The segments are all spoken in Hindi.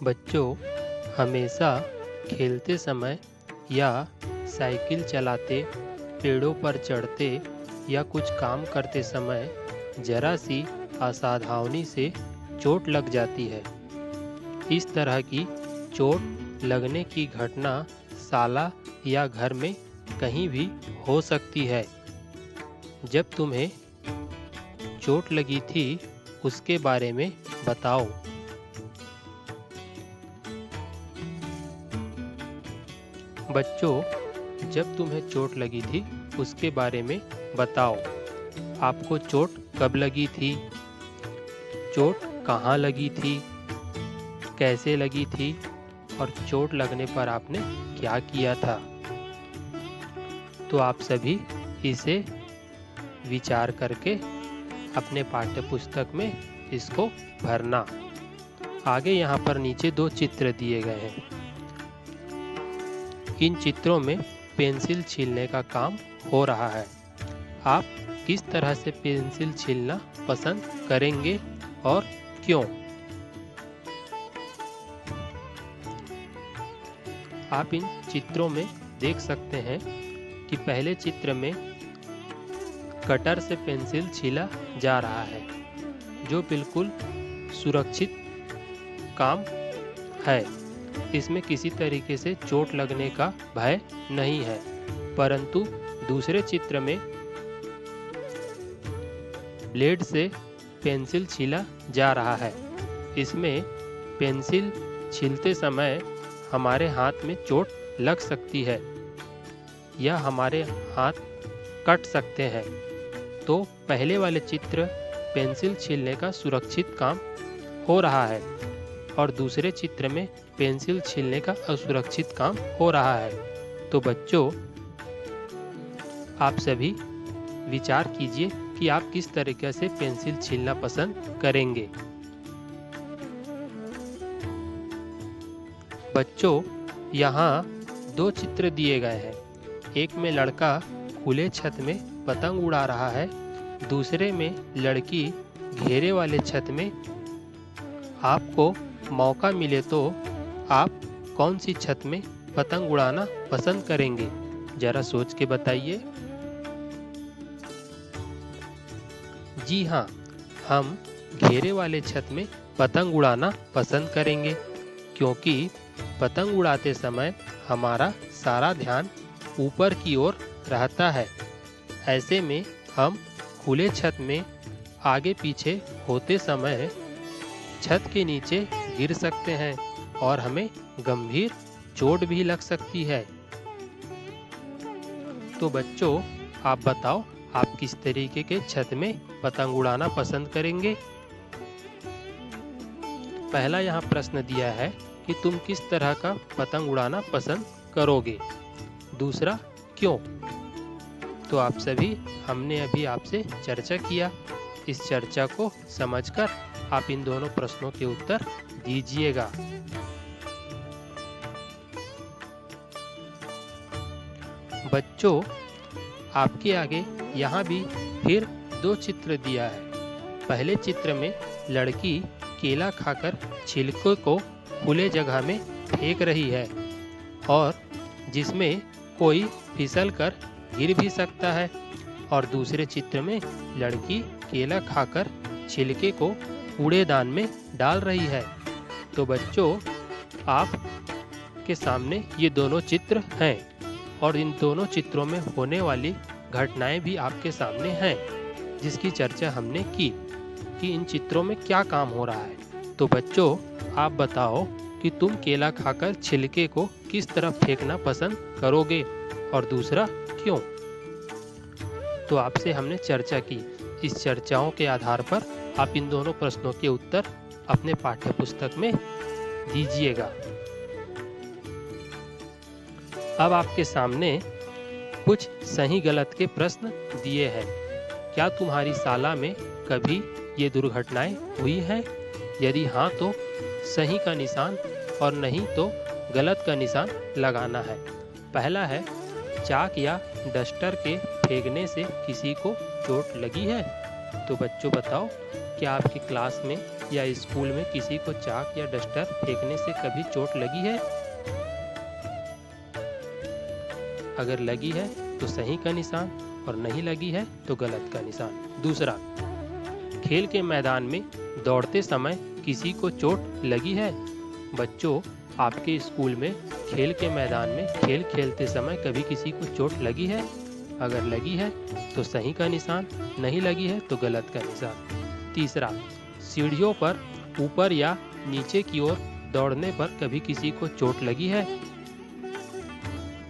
बच्चों हमेशा खेलते समय या साइकिल चलाते, पेड़ों पर चढ़ते या कुछ काम करते समय जरा सी असावधानी से चोट लग जाती है। इस तरह की चोट लगने की घटना साला या घर में कहीं भी हो सकती है। जब तुम्हें चोट लगी थी उसके बारे में बताओ। बच्चों जब तुम्हें चोट लगी थी उसके बारे में बताओ। आपको चोट कब लगी थी? चोट कहाँ लगी थी? कैसे लगी थी? और चोट लगने पर आपने क्या किया था? तो आप सभी इसे विचार करके अपने पाठ्य पुस्तक में इसको भरना। आगे यहाँ पर नीचे 2 चित्र दिए गए हैं। इन चित्रों में पेंसिल छीलने का काम हो रहा है। आप किस तरह से पेंसिल छीलना पसंद करेंगे और क्यों? आप इन चित्रों में देख सकते हैं कि पहले चित्र में कटर से पेंसिल छीला जा रहा है, जो बिल्कुल सुरक्षित काम है। इसमें किसी तरीके से चोट लगने का भय नहीं है। परंतु दूसरे चित्र में ब्लेड से पेंसिल छीला जा रहा है। इसमें पेंसिल छीलते समय हमारे हाथ में चोट लग सकती है या हमारे हाथ कट सकते हैं। तो पहले वाले चित्र पेंसिल छीलने का सुरक्षित काम हो रहा है और दूसरे चित्र में पेंसिल छीलने का असुरक्षित काम हो रहा है। तो बच्चों आप सभी विचार कीजिए कि आप किस तरीके से पेंसिल छीलना पसंद करेंगे। बच्चों यहाँ 2 चित्र दिए गए हैं। एक में लड़का खुले छत में पतंग उड़ा रहा है, दूसरे में लड़की घेरे वाले छत में। आपको मौका मिले तो आप कौन सी छत में पतंग उड़ाना पसंद करेंगे? जरा सोच के बताइए। जी हाँ, हम घेरे वाले छत में पतंग उड़ाना पसंद करेंगे, क्योंकि पतंग उड़ाते समय हमारा सारा ध्यान ऊपर की ओर रहता है। ऐसे में हम खुले छत में आगे पीछे होते समय छत के नीचे गिर सकते हैं और हमें गंभीर चोट भी लग सकती है। तो बच्चों आप बताओ, आप किस तरीके के छत में पतंग उड़ाना पसंद करेंगे? पहला यहाँ प्रश्न दिया है कि तुम किस तरह का पतंग उड़ाना पसंद करोगे। दूसरा, क्यों? तो आप सभी हमने अभी आपसे चर्चा किया। इस चर्चा को समझकर आप इन दोनों प्रश्नों के उत्तर दीजिएगा। बच्चों आपके आगे यहाँ भी फिर 2 चित्र दिया है। पहले चित्र में लड़की केला खाकर छिलके को खुले जगह में फेंक रही है और जिसमें कोई फिसलकर गिर भी सकता है। और दूसरे चित्र में लड़की केला खाकर छिलके को कूड़ेदान में डाल रही है। तो बच्चों आप के सामने ये दोनों चित्र हैं और इन दोनों चित्रों में होने वाली घटनाएं भी आपके सामने हैं, जिसकी चर्चा हमने की कि इन चित्रों में क्या काम हो रहा है। तो बच्चों आप बताओ कि तुम केला खाकर छिलके को किस तरफ फेंकना पसंद करोगे और दूसरा क्यों? तो आपसे हमने चर्चा की। इस चर्चाओं के आधार पर आप इन दोनों प्रश्नों के उत्तर अपने पाठ्य पुस्तक में दीजिएगा। अब आपके सामने कुछ सही गलत के प्रश्न दिए हैं। क्या तुम्हारी शाला में कभी ये दुर्घटनाएं हुई हैं? यदि हाँ तो सही का निशान और नहीं तो गलत का निशान लगाना है। पहला है, चाक या डस्टर के फेंकने से किसी को चोट लगी है? तो बच्चों बताओ, क्या आपकी क्लास में या स्कूल में किसी को चाक या डस्टर फेंकने से कभी चोट लगी है? अगर लगी है तो सही का निशान और नहीं लगी है तो गलत का निशान। दूसरा, खेल के मैदान में दौड़ते समय किसी को चोट लगी है? बच्चों, आपके स्कूल में खेल के मैदान में खेल खेलते समय कभी किसी को चोट लगी है? अगर लगी है तो सही का निशान, नहीं लगी है तो गलत का निशान। तीसरा, सीढ़ियों पर ऊपर या नीचे की ओर दौड़ने पर कभी किसी को चोट लगी है?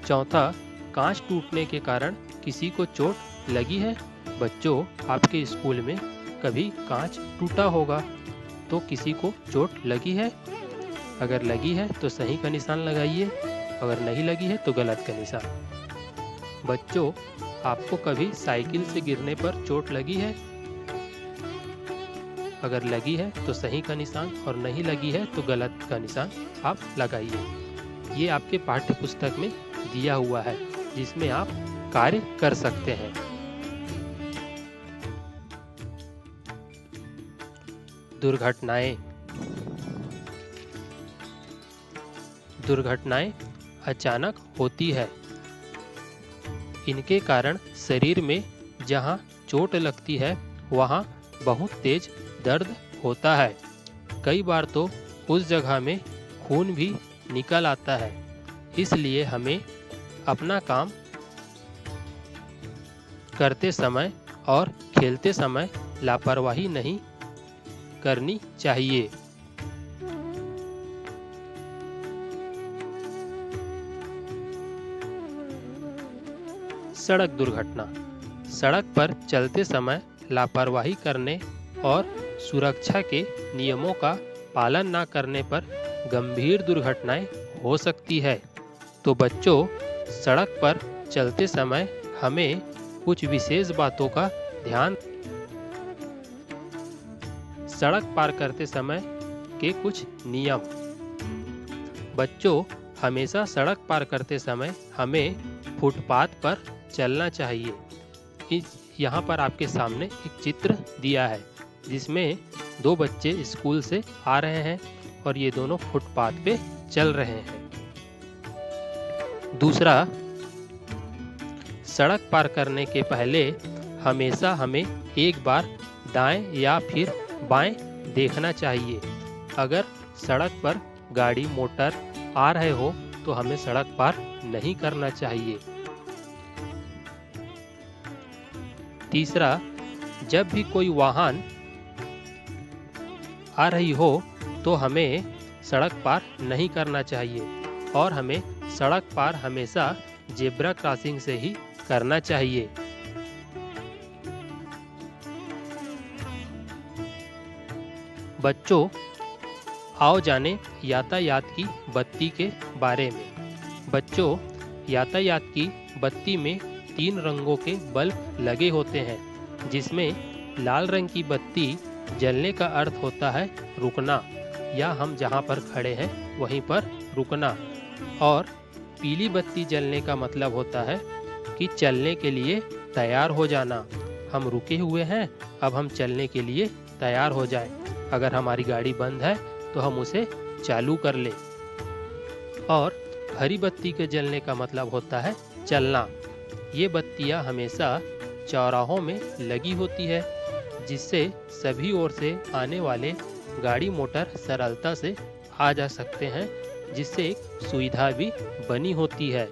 चौथा, कांच टूटने के कारण किसी को चोट लगी है? बच्चों, आपके स्कूल में कभी कांच टूटा होगा, तो किसी को चोट लगी है? अगर लगी है तो सही का निशान लगाइए, अगर नहीं लगी है तो गलत का निशान। बच्चों, आपको कभी साइकिल से गिरने पर चोट लगी है? अगर लगी है तो सही का निशान और नहीं लगी है तो गलत का निशान आप लगाइए। ये आपके पाठ्य पुस्तक में दिया हुआ है, जिसमें आप कार्य कर सकते हैं। दुर्घटनाएं। दुर्घटनाएं अचानक होती है। इनके कारण शरीर में जहां चोट लगती है वहां बहुत तेज दर्द होता है। कई बार तो उस जगह में खून भी निकल आता है। इसलिए हमें अपना काम करते समय और खेलते समय लापरवाही नहीं करनी चाहिए। सड़क दुर्घटना। सड़क पर चलते समय लापरवाही करने और सुरक्षा के नियमों का पालन न करने पर गंभीर दुर्घटनाएं हो सकती है। तो बच्चों, सड़क पर चलते समय हमें कुछ विशेष बातों का ध्यान। सड़क पार करते समय के कुछ नियम। बच्चों, हमेशा सड़क पार करते समय हमें फुटपाथ पर चलना चाहिए। यहाँ पर आपके सामने एक चित्र दिया है, जिसमें दो बच्चे स्कूल से आ रहे हैं और ये दोनों फुटपाथ पे चल रहे हैं। दूसरा, सड़क पार करने के पहले हमेशा हमें एक बार दाएं या फिर बाएं देखना चाहिए। अगर सड़क पर गाड़ी मोटर आ रहे हो तो हमें सड़क पार नहीं करना चाहिए। तीसरा, जब भी कोई वाहन आ रही हो तो हमें सड़क पार नहीं करना चाहिए और हमें सड़क पार हमेशा जेब्रा क्रॉसिंग से ही करना चाहिए। बच्चों, आओ जाने यातायात की बत्ती के बारे में। बच्चों, यातायात की बत्ती में 3 रंगों के बल्ब लगे होते हैं, जिसमें लाल रंग की बत्ती जलने का अर्थ होता है रुकना, या हम जहां पर खड़े हैं वहीं पर रुकना, और पीली बत्ती जलने का मतलब होता है कि चलने के लिए तैयार हो जाना। हम रुके हुए हैं, अब हम चलने के लिए तैयार हो जाएं। अगर हमारी गाड़ी बंद है तो हम उसे चालू कर लें। और हरी बत्ती के जलने का मतलब होता है चलना। ये बत्तियां हमेशा चौराहों में लगी होती है, जिससे सभी ओर से आने वाले गाड़ी मोटर सरलता से आ जा सकते हैं, जिससे एक सुविधा भी बनी होती है।